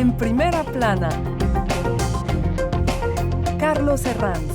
En primera plana, Carlos Herranz.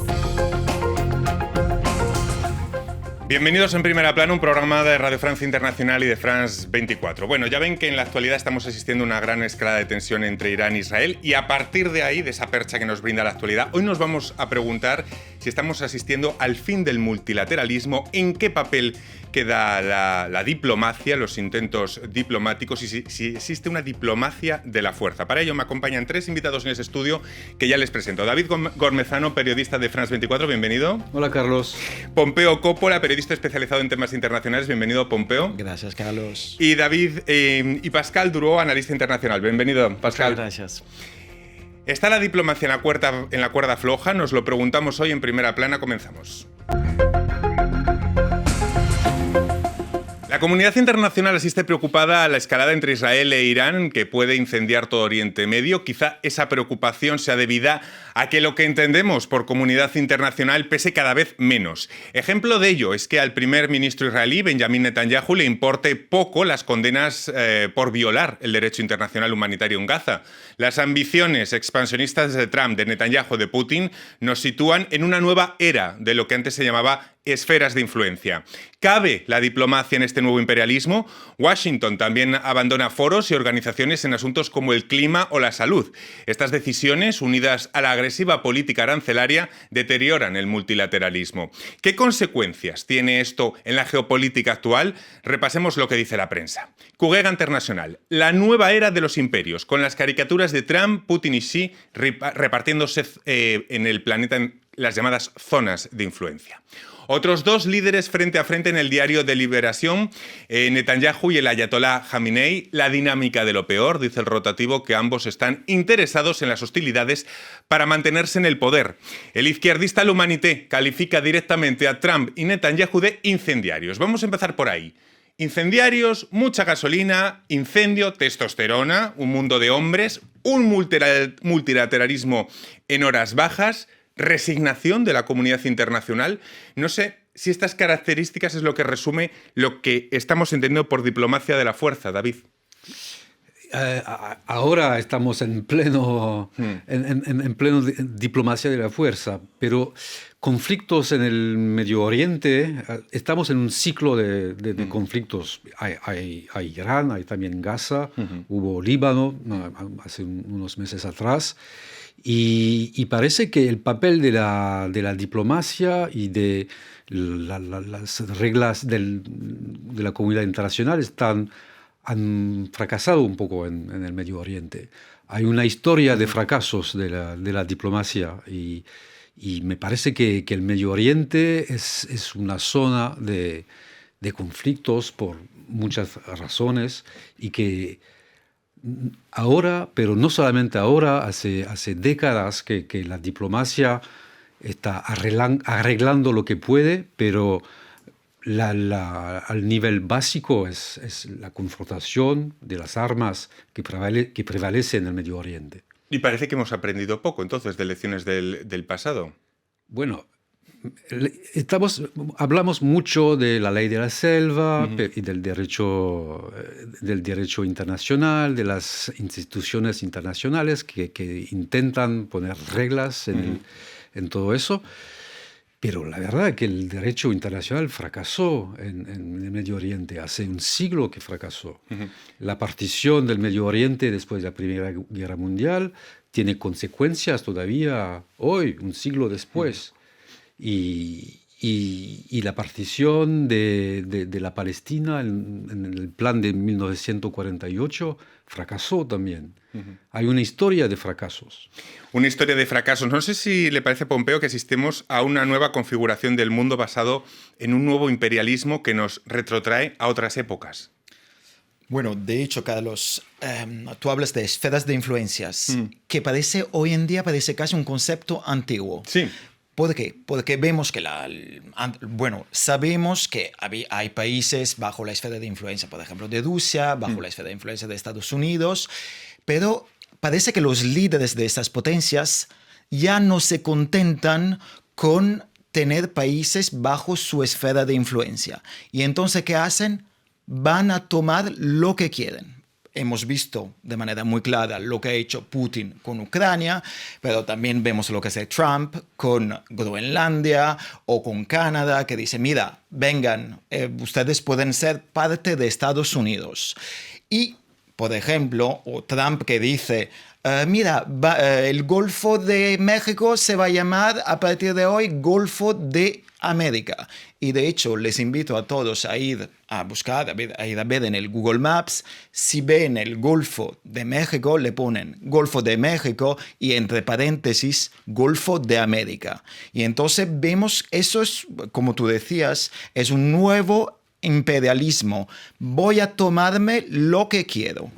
Bienvenidos en Primera Plana, un programa de Radio Francia Internacional y de France 24. Bueno, ya ven que en la actualidad estamos asistiendo a una gran escalada de tensión entre Irán e Israel y a partir de ahí, de esa percha que nos brinda la actualidad, hoy nos vamos a preguntar si estamos asistiendo al fin del multilateralismo, en qué papel queda la diplomacia, los intentos diplomáticos y si existe una diplomacia de la fuerza. Para ello me acompañan tres invitados en ese estudio que ya les presento. David Gormezano, periodista de France 24, bienvenido. Hola, Carlos. Pompeo Coppola, periodista especializado en temas internacionales, bienvenido, Pompeo. Gracias, Carlos. Y David y Pascal Duró, analista internacional. Bienvenido, Pascal. Muchas gracias. ¿Está la diplomacia en la cuerda floja? Nos lo preguntamos hoy en Primera Plana. Comenzamos. La comunidad internacional asiste preocupada a la escalada entre Israel e Irán, que puede incendiar todo Oriente Medio. Quizá esa preocupación sea debida a que lo que entendemos por comunidad internacional pese cada vez menos. Ejemplo de ello es que al primer ministro israelí, Benjamin Netanyahu, le importe poco las condenas por violar el derecho internacional humanitario en Gaza. Las ambiciones expansionistas de Trump, de Netanyahu, de Putin, nos sitúan en una nueva era de lo que antes se llamaba esferas de influencia. ¿Cabe la diplomacia en este nuevo imperialismo? Washington también abandona foros y organizaciones en asuntos como el clima o la salud. Estas decisiones, unidas a la agresiva política arancelaria, deterioran el multilateralismo. ¿Qué consecuencias tiene esto en la geopolítica actual? Repasemos lo que dice la prensa. Kugega Internacional, la nueva era de los imperios, con las caricaturas de Trump, Putin y Xi repartiéndose en el planeta en las llamadas zonas de influencia. Otros dos líderes frente a frente en el diario de Liberación, Netanyahu y el ayatolá Khamenei. La dinámica de lo peor, dice el rotativo, que ambos están interesados en las hostilidades para mantenerse en el poder. El izquierdista L'Humanité califica directamente a Trump y Netanyahu de incendiarios. Vamos a empezar por ahí. Incendiarios, mucha gasolina, incendio, testosterona, un mundo de hombres, un multilateralismo en horas bajas, resignación de la comunidad internacional. No sé si estas características es lo que resume lo que estamos entendiendo por diplomacia de la fuerza, David. Ahora estamos en pleno diplomacia de la fuerza, pero conflictos en el Medio Oriente, estamos en un ciclo de conflictos. Hay Irán, hay también Gaza, hubo Líbano hace unos meses atrás. Y parece que el papel de la diplomacia y de las reglas de la comunidad internacional han fracasado un poco en el Medio Oriente. Hay una historia de fracasos de la diplomacia y me parece que el Medio Oriente es una zona de conflictos por muchas razones y que ahora, pero no solamente ahora, hace décadas que la diplomacia está arreglando lo que puede, pero al nivel básico es la confrontación de las armas que prevalece en el Medio Oriente. Y parece que hemos aprendido poco, entonces, de lecciones del pasado. Bueno, hablamos mucho de la ley de la selva y del derecho internacional, de las instituciones internacionales que intentan poner reglas en todo eso. Pero la verdad es que el derecho internacional fracasó en el Medio Oriente. Hace un siglo que fracasó. La partición del Medio Oriente después de la Primera Guerra Mundial tiene consecuencias todavía hoy, un siglo después. Y la partición de la Palestina en el plan de 1948 fracasó también. Hay una historia de fracasos. Una historia de fracasos. No sé si le parece, Pompeo, que asistimos a una nueva configuración del mundo basado en un nuevo imperialismo que nos retrotrae a otras épocas. Bueno, de hecho, Carlos, tú hablas de esferas de influencias, que hoy en día parece casi un concepto antiguo. Sí. ¿Por qué? Porque vemos que sabemos que hay países bajo la esfera de influencia, por ejemplo, de Rusia, bajo la esfera de influencia de Estados Unidos, pero parece que los líderes de estas potencias ya no se contentan con tener países bajo su esfera de influencia. Y entonces, ¿qué hacen? Van a tomar lo que quieren. hemos visto de manera muy clara lo que ha hecho Putin con Ucrania, pero también vemos lo que hace Trump con Groenlandia o con Canadá, que dice, mira, vengan, ustedes pueden ser parte de Estados Unidos. Y, por ejemplo, o Trump que dice, mira, el Golfo de México se va a llamar a partir de hoy Golfo de América. Y de hecho, les invito a todos a ir a buscar, a ir a ver en el Google Maps. Si ven el Golfo de México, le ponen Golfo de México y entre paréntesis, Golfo de América. Y entonces vemos, eso es, como tú decías, es un nuevo imperialismo. Voy a tomarme lo que quiero.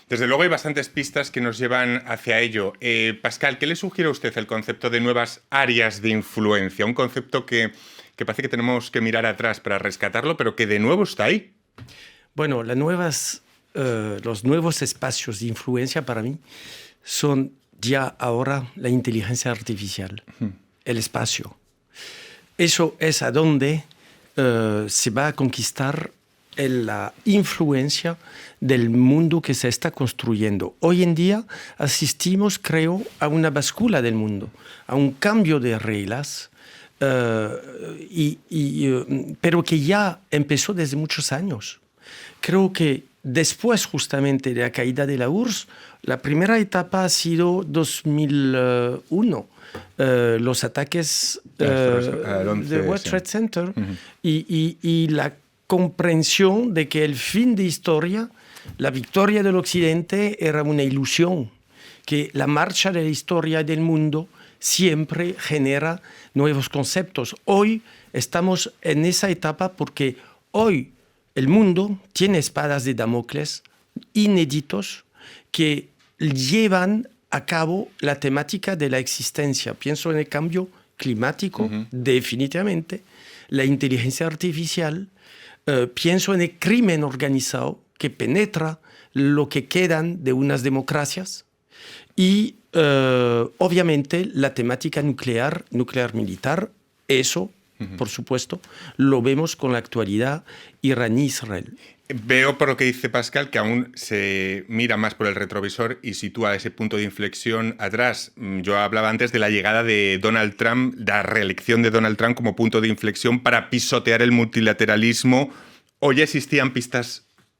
Desde luego hay bastantes pistas que nos llevan hacia ello. Pascal, ¿qué le sugiere a usted el concepto de nuevas áreas de influencia? Un concepto que parece que tenemos que mirar atrás para rescatarlo, pero que de nuevo está ahí. Bueno, los nuevos espacios de influencia para mí son ya ahora la inteligencia artificial, el espacio. Eso es a donde se va a conquistar la influencia del mundo que se está construyendo. Hoy en día asistimos, creo, a una báscula del mundo, a un cambio de reglas, pero que ya empezó desde muchos años. Creo que después justamente de la caída de la URSS, la primera etapa ha sido 2001, los ataques del World Trade Center y la comprensión de que el fin de historia, la victoria del Occidente era una ilusión, que la marcha de la historia del mundo siempre genera nuevos conceptos. Hoy estamos en esa etapa porque hoy el mundo tiene espadas de Damocles inéditos que llevan a cabo la temática de la existencia. Pienso en el cambio climático, definitivamente, la inteligencia artificial, pienso en el crimen organizado que penetra lo que quedan de unas democracias y obviamente la temática nuclear militar, eso, por supuesto, lo vemos con la actualidad iraní-Israel. Veo por lo que dice Pascal que aún se mira más por el retrovisor y sitúa ese punto de inflexión atrás. Yo hablaba antes de la llegada de Donald Trump, la reelección de Donald Trump como punto de inflexión para pisotear el multilateralismo. ¿O ya existían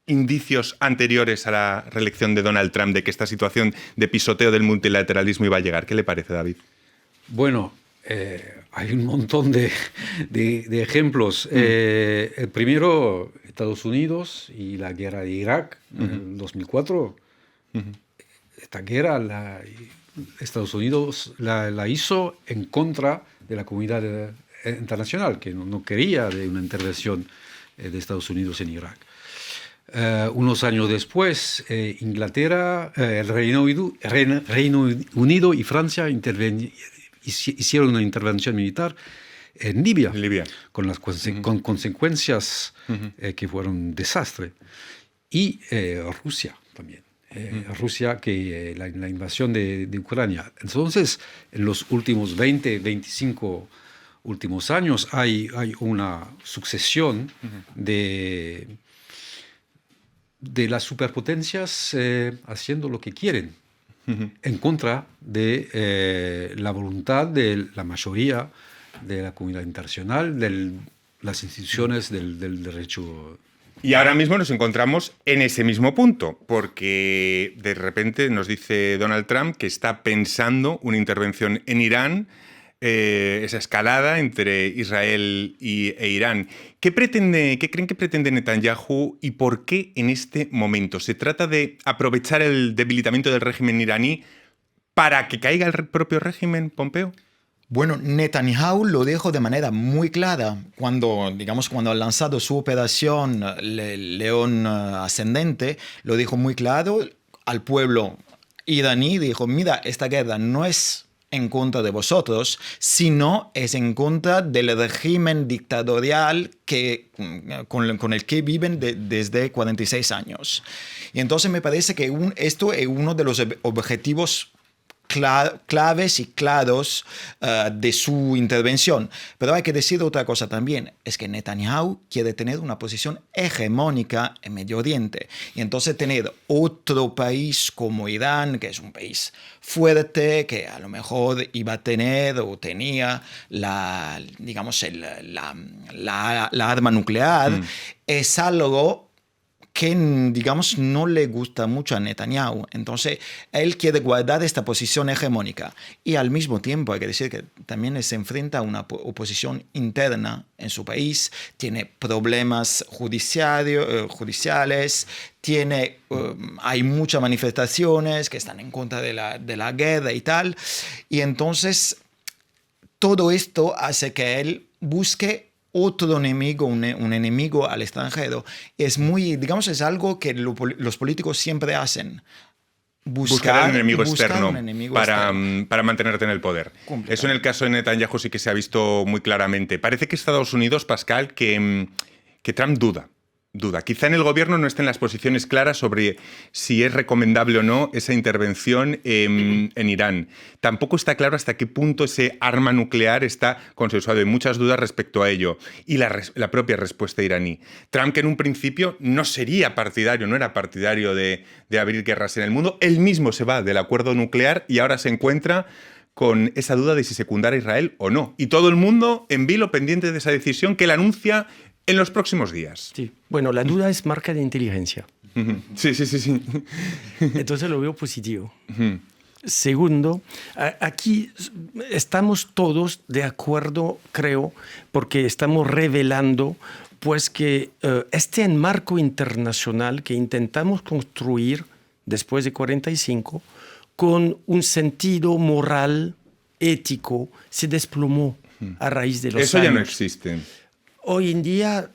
indicios anteriores a la reelección de Donald Trump de que esta situación de pisoteo del multilateralismo iba a llegar? ¿Qué le parece, David? Bueno, hay un montón de ejemplos. El primero, Estados Unidos y la guerra de Irak en el 2004. Esta guerra, Estados Unidos la hizo en contra de la comunidad internacional, que no quería de una intervención de Estados Unidos en Irak. Unos años después, Inglaterra, el Reino Unido y Francia hicieron una intervención militar en Libia, con consecuencias que fueron un desastre. Y Rusia también. Rusia, que la invasión de Ucrania. Entonces, en los últimos 25 últimos años hay una sucesión de las superpotencias haciendo lo que quieren, en contra de la voluntad de la mayoría de la comunidad internacional, de las instituciones del derecho. Y ahora mismo nos encontramos en ese mismo punto, porque de repente nos dice Donald Trump que está pensando una intervención en Irán, esa escalada entre Israel e Irán. ¿Qué creen que pretende Netanyahu y por qué en este momento? ¿Se trata de aprovechar el debilitamiento del régimen iraní para que caiga el propio régimen, Pompeo? Bueno, Netanyahu lo dijo de manera muy clara cuando ha lanzado su operación León Ascendente, lo dijo muy claro al pueblo iraní, dijo, mira, esta guerra no es en contra de vosotros, sino es en contra del régimen dictatorial con el que viven desde 46 años. Y entonces me parece que esto es uno de los objetivos claves y claros de su intervención. Pero hay que decir otra cosa también, es que Netanyahu quiere tener una posición hegemónica en Medio Oriente. Y entonces tener otro país como Irán, que es un país fuerte, que a lo mejor iba a tener o tenía la arma nuclear, es algo que, digamos, no le gusta mucho a Netanyahu. Entonces, él quiere guardar esta posición hegemónica. Y al mismo tiempo, hay que decir que también se enfrenta a una oposición interna en su país, tiene problemas judiciales, hay muchas manifestaciones que están en contra de la guerra y tal. Y entonces, todo esto hace que él busque otro enemigo, un enemigo al extranjero. Es es algo que los políticos siempre hacen. Buscar un enemigo externo para externo. mantenerte en el poder. Complicado. Eso en el caso de Netanyahu sí que se ha visto muy claramente. Parece que Estados Unidos, Pascal, que Trump duda. Quizá en el gobierno no estén las posiciones claras sobre si es recomendable o no esa intervención en Irán. Tampoco está claro hasta qué punto ese arma nuclear está consensuado. Hay muchas dudas respecto a ello. Y la propia respuesta iraní. Trump, que en un principio no era partidario de abrir guerras en el mundo, él mismo se va del acuerdo nuclear y ahora se encuentra con esa duda de si secundar a Israel o no. Y todo el mundo en vilo pendiente de esa decisión que él anuncia en los próximos días. Sí. Bueno, la duda es marca de inteligencia. Sí. Entonces lo veo positivo. Segundo, aquí estamos todos de acuerdo, creo, porque estamos revelando pues que este enmarco internacional que intentamos construir después de 45 con un sentido moral, ético, se desplomó a raíz de los años. Eso ya no existe. Hoy en día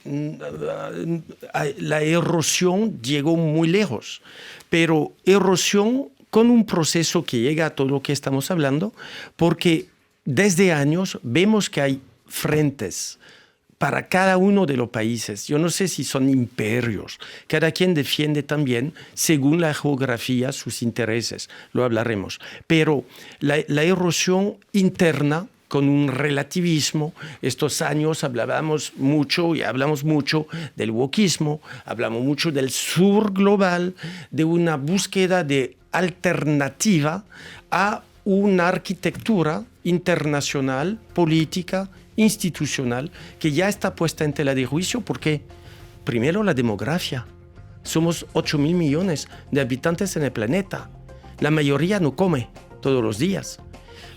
la erosión llegó muy lejos, pero erosión con un proceso que llega a todo lo que estamos hablando, porque desde años vemos que hay frentes para cada uno de los países. Yo no sé si son imperios. Cada quien defiende también, según la geografía, sus intereses. Lo hablaremos. Pero la erosión interna, con un relativismo. Estos años hablamos mucho del wokismo, hablamos mucho del sur global, de una búsqueda de alternativa a una arquitectura internacional, política, institucional, que ya está puesta en tela de juicio porque, primero, la demografía. Somos 8.000 millones de habitantes en el planeta. La mayoría no come todos los días.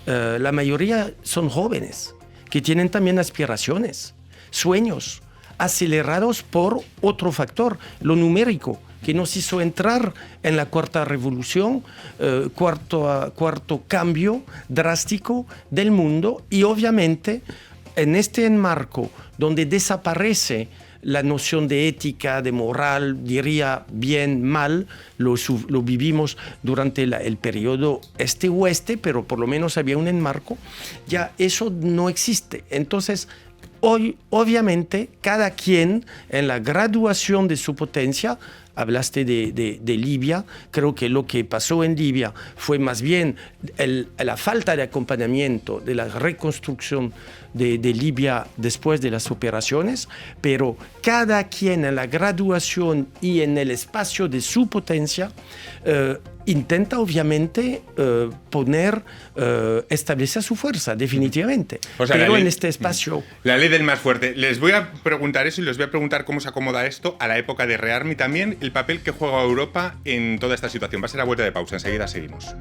La mayoría son jóvenes que tienen también aspiraciones, sueños, acelerados por otro factor, lo numérico, que nos hizo entrar en la cuarta revolución, cuarto cambio drástico del mundo, y obviamente en este enmarco donde desaparece la noción de ética, de moral, diría bien, mal, lo vivimos durante el periodo este-oeste, pero por lo menos había un enmarco, ya eso no existe. Entonces, hoy, obviamente, cada quien en la graduación de su potencia, hablaste de Libia, creo que lo que pasó en Libia fue más bien la falta de acompañamiento de la reconstrucción de Libia después de las operaciones, pero cada quien en la graduación y en el espacio de su potencia intenta obviamente establecer su fuerza, definitivamente. O sea, pero en este espacio... La ley del más fuerte. Les voy a preguntar eso y les voy a preguntar cómo se acomoda esto a la época de Rearm y también el papel que juega Europa en toda esta situación. Va a ser a vuelta de pausa, enseguida seguimos.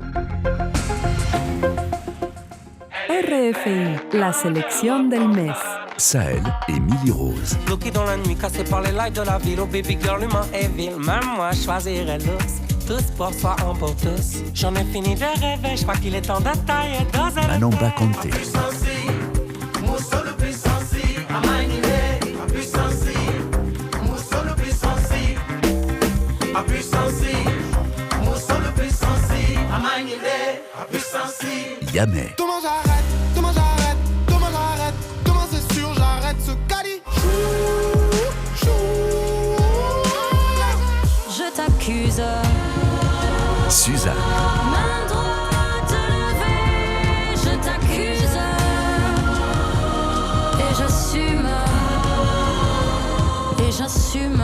RFI, la selección del mes. Sahel, Émilie Rose. Bloqué dans la nuit, cassé par les lights de la ville. Oh baby girl, l'humain est vil. Même moi, je choisirais l'ours. Tous pour soi, un pour tous. J'en ai fini de rêver, je crois qu'il est temps de tailler dans un... Manon Bakonté. Yamé. Demain c'est sûr, j'arrête ce caddie. Je t'accuse. Suzanne. Main droite, et j'assume.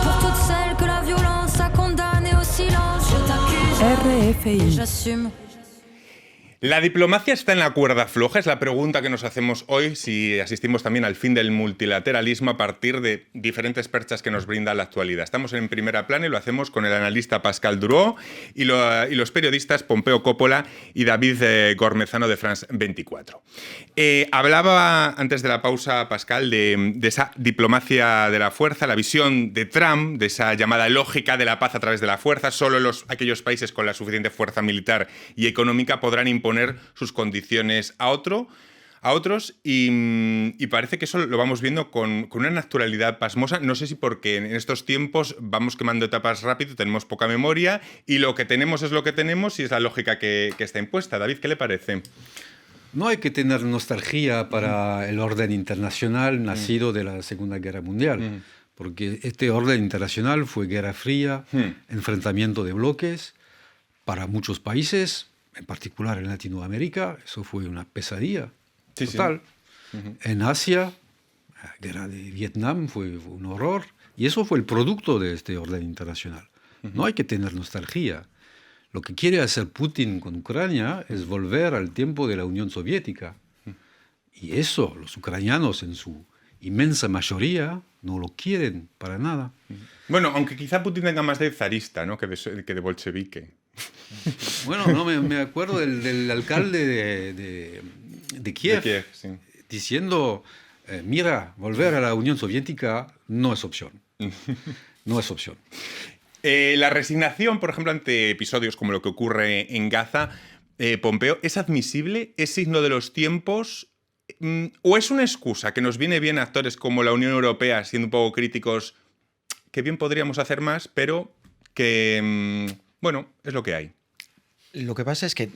Pour toutes celles que la violence a condamnées au silence, je t'accuse et RFI. j'assume. ¿La diplomacia está en la cuerda floja? Es la pregunta que nos hacemos hoy si asistimos también al fin del multilateralismo a partir de diferentes perchas que nos brinda la actualidad. Estamos en Primera Plana y lo hacemos con el analista Pascal Drouot y los periodistas Pompeo Coppola y David Gormezano de France 24. Hablaba antes de la pausa, Pascal, de esa diplomacia de la fuerza, la visión de Trump, de esa llamada lógica de la paz a través de la fuerza. Solo aquellos países con la suficiente fuerza militar y económica podrán imponer sus condiciones a otros y parece que eso lo vamos viendo con una naturalidad pasmosa. No sé si porque en estos tiempos vamos quemando etapas rápido, tenemos poca memoria y lo que tenemos es lo que tenemos y es la lógica que está impuesta. David, ¿qué le parece? No hay que tener nostalgia para el orden internacional nacido de la Segunda Guerra Mundial, porque este orden internacional fue Guerra Fría, enfrentamiento de bloques para muchos países. En particular en Latinoamérica, eso fue una pesadilla total. Sí. En Asia, la guerra de Vietnam fue un horror. Y eso fue el producto de este orden internacional. No hay que tener nostalgia. Lo que quiere hacer Putin con Ucrania es volver al tiempo de la Unión Soviética. Y eso, los ucranianos en su inmensa mayoría no lo quieren para nada. Bueno, aunque quizá Putin tenga más de zarista, ¿no?, que de bolchevique. Bueno, no, me acuerdo del alcalde de Kiev, sí, diciendo, mira, volver a la Unión Soviética no es opción. No es opción. La resignación, por ejemplo, ante episodios como lo que ocurre en Gaza, Pompeo, ¿es admisible? ¿Es signo de los tiempos? ¿O es una excusa que nos viene bien a actores como la Unión Europea, siendo un poco críticos, que bien podríamos hacer más, pero que... bueno, es lo que hay? Lo que pasa es que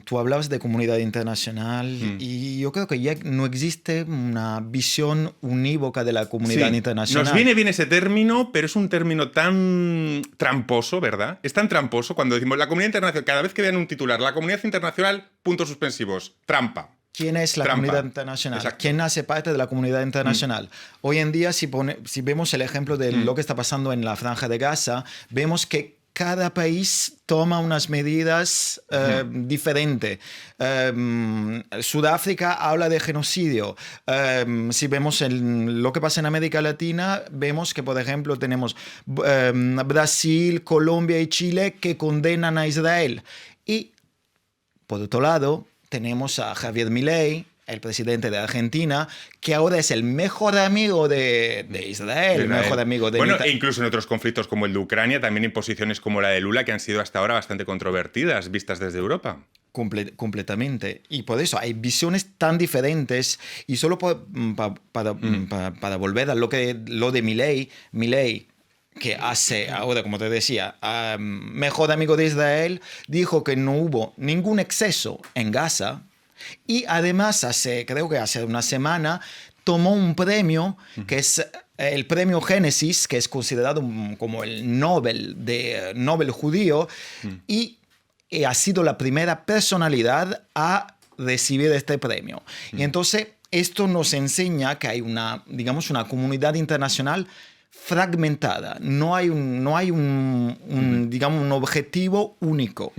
tú hablabas de comunidad internacional y yo creo que ya no existe una visión unívoca de la comunidad internacional. Nos viene bien ese término, pero es un término tan tramposo, ¿verdad? Es tan tramposo cuando decimos la comunidad internacional, cada vez que vean un titular, la comunidad internacional, puntos suspensivos, trampa. ¿Quién es la comunidad internacional? Exacto. ¿Quién hace parte de la comunidad internacional? Hoy en día, si vemos el ejemplo de lo que está pasando en la Franja de Gaza, vemos que cada país toma unas medidas diferentes. Sudáfrica habla de genocidio. Si vemos lo que pasa en América Latina, vemos que, por ejemplo, tenemos Brasil, Colombia y Chile que condenan a Israel. Y, por otro lado, tenemos a Javier Milei, el presidente de Argentina, que ahora es el mejor amigo de Israel, el mejor amigo de... Bueno, e incluso en otros conflictos como el de Ucrania, también en posiciones como la de Lula, que han sido hasta ahora bastante controvertidas, vistas desde Europa. Completamente. Y por eso hay visiones tan diferentes. Y solo para volver a lo de Milei, que hace ahora, como te decía, mejor amigo de Israel, dijo que no hubo ningún exceso en Gaza y además creo que hace una semana tomó un premio que es el premio Génesis, que es considerado como el Nobel judío y ha sido la primera personalidad a recibir este premio. Y entonces esto nos enseña que hay una comunidad internacional fragmentada, no hay un objetivo único.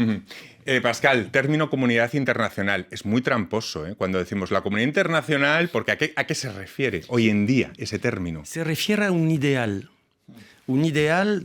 Pascal, término comunidad internacional, es muy tramposo, cuando decimos la comunidad internacional, porque ¿a qué se refiere hoy en día ese término? Se refiere a un ideal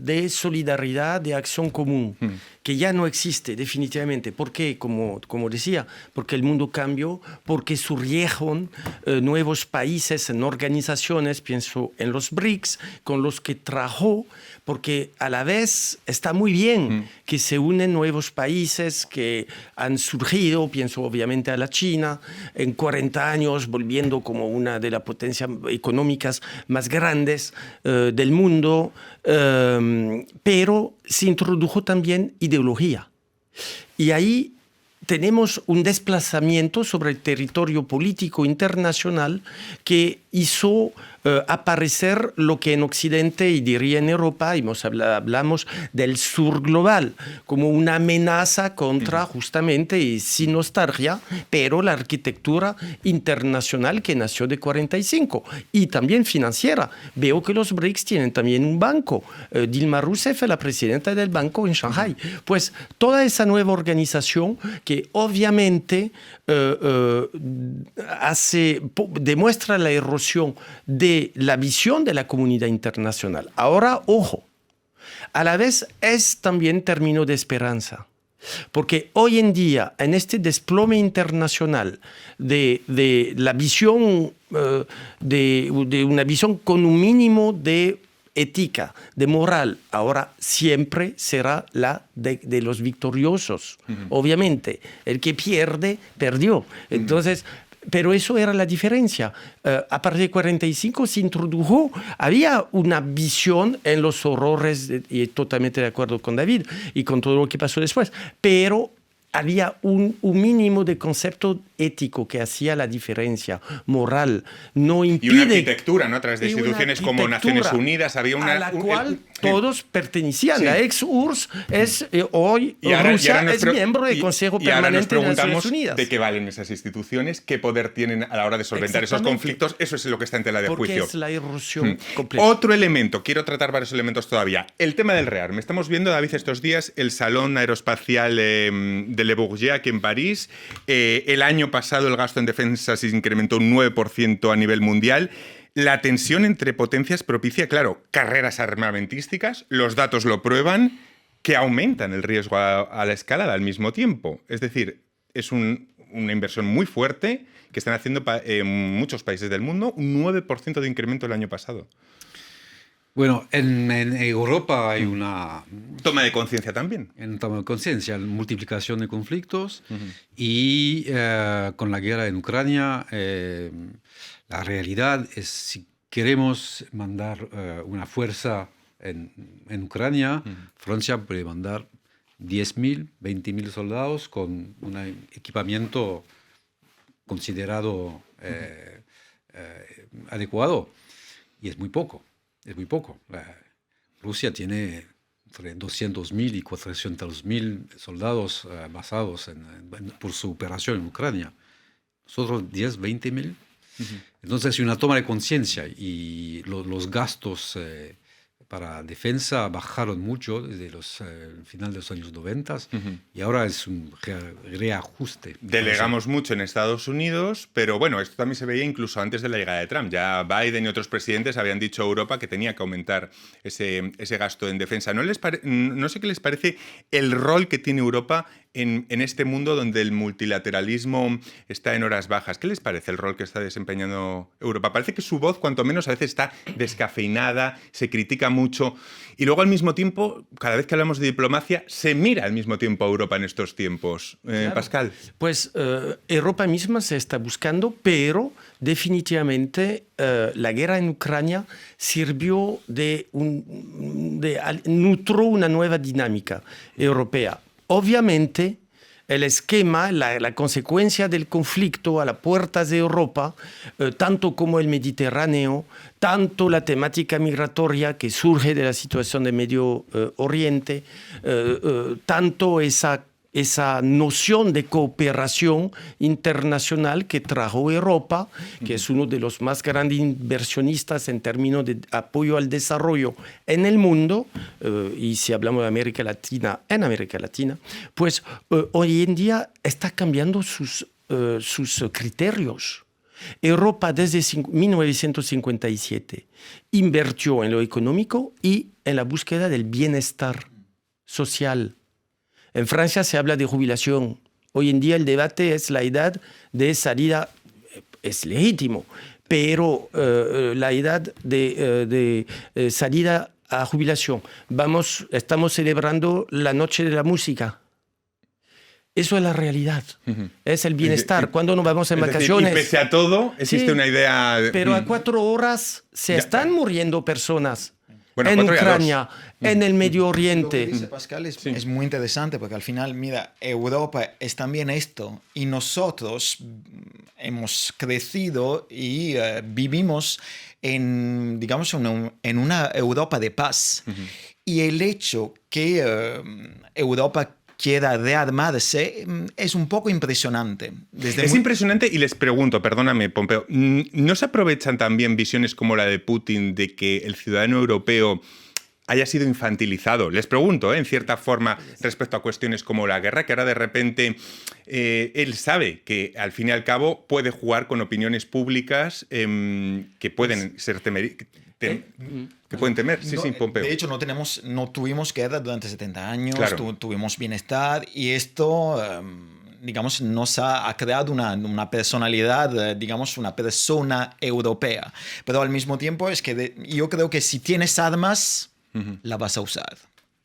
de solidaridad, de acción común, que ya no existe definitivamente. ¿Por qué? Como decía, porque el mundo cambió, porque surgieron nuevos países en organizaciones, pienso en los BRICS, con los que trajo, porque a la vez está muy bien que se unen nuevos países que han surgido, pienso obviamente a la China, en 40 años volviendo como una de las potencias económicas más grandes del mundo, pero se introdujo también ideología. Y ahí tenemos un desplazamiento sobre el territorio político internacional que hizo aparecer lo que en Occidente y diría en Europa, hablamos del sur global, como una amenaza contra justamente, y sin nostalgia, pero la arquitectura internacional que nació de 45 y también financiera. Veo que los BRICS tienen también un banco. Dilma Rousseff es la presidenta del banco en Shanghai. Pues toda esa nueva organización que obviamente demuestra la erosión de la visión de la comunidad internacional. Ahora, ojo, a la vez es también término de esperanza. Porque hoy en día, en este desplome internacional de la visión, de una visión con un mínimo de ética, de moral, ahora siempre será la de los victoriosos. Obviamente, el que pierde, perdió. Entonces, pero eso era la diferencia. A partir de 45 se introdujo, había una visión en los horrores, y totalmente de acuerdo con David y con todo lo que pasó después, pero había un mínimo de concepto ético que hacía la diferencia moral. No impide, y una arquitectura, ¿no? A través de instituciones como Naciones Unidas había una... a la cual todos pertenecían. Sí. La ex-URSS es hoy, Rusia es miembro del Consejo Permanente de Naciones Unidas. ¿De qué valen esas instituciones? ¿Qué poder tienen a la hora de solventar esos conflictos? Eso es lo que está en tela de juicio. Porque es la erosión completa. Otro elemento, quiero tratar varios elementos todavía. El tema del rearme. Estamos viendo, David, estos días el Salón Aeroespacial de Le Bourget aquí en París. El año pasado el gasto en defensa se incrementó un 9% a nivel mundial. La tensión entre potencias propicia, claro, carreras armamentísticas, los datos lo prueban, que aumentan el riesgo a la escalada al mismo tiempo. Es decir, es una inversión muy fuerte que están haciendo en muchos países del mundo, un 9% de incremento el año pasado. Bueno, en Europa hay una... Toma de conciencia también. En toma de conciencia, multiplicación de conflictos y con la guerra en Ucrania, la realidad es si queremos mandar una fuerza en Ucrania, Francia puede mandar 10.000, 20.000 soldados con un equipamiento considerado adecuado y es muy poco. Es muy poco. Rusia tiene entre 200.000 y 400.000 soldados basados por su operación en Ucrania. Nosotros 10, 20.000. Entonces hay una toma de conciencia y los gastos para defensa bajaron mucho desde el final de los años 90 y ahora es un reajuste. Delegamos mucho en Estados Unidos, pero bueno, esto también se veía incluso antes de la llegada de Trump. Ya Biden y otros presidentes habían dicho a Europa que tenía que aumentar ese gasto en defensa. No sé qué les parece el rol que tiene Europa en este mundo donde el multilateralismo está en horas bajas. ¿Qué les parece el rol que está desempeñando Europa? Parece que su voz, cuanto menos, a veces está descafeinada, se critica mucho y luego al mismo tiempo, cada vez que hablamos de diplomacia, se mira al mismo tiempo a Europa en estos tiempos. Claro. Pascal. Pues Europa misma se está buscando, pero definitivamente la guerra en Ucrania sirvió nutró una nueva dinámica europea. Obviamente, el esquema, la consecuencia del conflicto a las puertas de Europa, tanto como el Mediterráneo, tanto la temática migratoria que surge de la situación de Medio Oriente, tanto esa noción de cooperación internacional que trajo Europa, que es uno de los más grandes inversionistas en términos de apoyo al desarrollo en el mundo, y si hablamos de América Latina, en América Latina, pues hoy en día está cambiando sus criterios. Europa desde 1957 invirtió en lo económico y en la búsqueda del bienestar social. En Francia se habla de jubilación. Hoy en día el debate es la edad de salida, es legítimo, pero la edad de salida a jubilación. Estamos celebrando la noche de la música. Eso es la realidad, es el bienestar. Cuando nos vamos en vacaciones... Y pese a todo, existe una idea... Pero a 4 horas se están muriendo personas. Bueno, en 4 y a 2. Ucrania, en el Medio Oriente. Lo que dice Pascal es muy interesante porque al final, mira, Europa es también esto y nosotros hemos crecido y vivimos en, digamos, en una Europa de paz. Y el hecho que Europa quiera rearmarse es un poco impresionante. Impresionante y les pregunto, perdóname, Pompeo, ¿no se aprovechan también visiones como la de Putin de que el ciudadano europeo haya sido infantilizado? Les pregunto, en cierta forma, respecto a cuestiones como la guerra, que ahora de repente él sabe que al fin y al cabo puede jugar con opiniones públicas que pueden ser que pueden temer. Sí, Pompeo. De hecho, no tuvimos guerra durante 70 años, Claro. tuvimos bienestar y esto, digamos, nos ha creado una personalidad, digamos, una persona europea. Pero al mismo tiempo es que yo creo que si tienes armas, la vas a usar.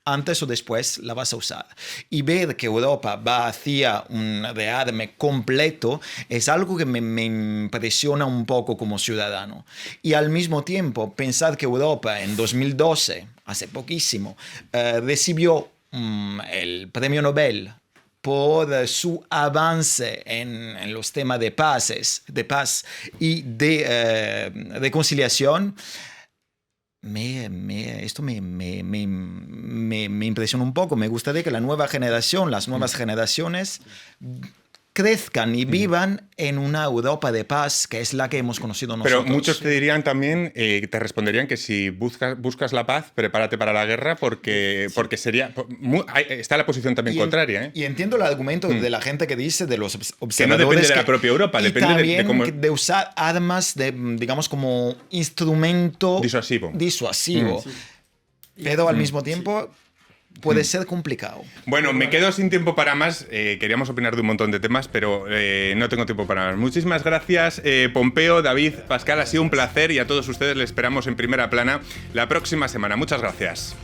Antes o después la vas a usar. Y ver que Europa va hacia un rearme completo es algo que me impresiona un poco como ciudadano. Y al mismo tiempo, pensar que Europa en 2012, hace poquísimo, recibió el premio Nobel por su avance en los temas de paz y de reconciliación, esto me impresiona un poco. Me gustaría que las nuevas generaciones crezcan y vivan en una Europa de paz que es la que hemos conocido nosotros. Pero muchos te dirían también, te responderían que si buscas la paz, prepárate para la guerra porque sería... está la posición también contraria. ¿eh? Y entiendo el argumento de la gente que dice, de los observadores... Que no depende de la propia Europa, depende también de cómo... de usar armas, digamos, como instrumento... Disuasivo. Pero al mismo tiempo... puede ser complicado. Bueno, me quedo sin tiempo para más. Queríamos opinar de un montón de temas, pero no tengo tiempo para más. Muchísimas gracias, Pompeo, David, Pascal. Ha sido un placer y a todos ustedes les esperamos en Primera Plana la próxima semana. Muchas gracias.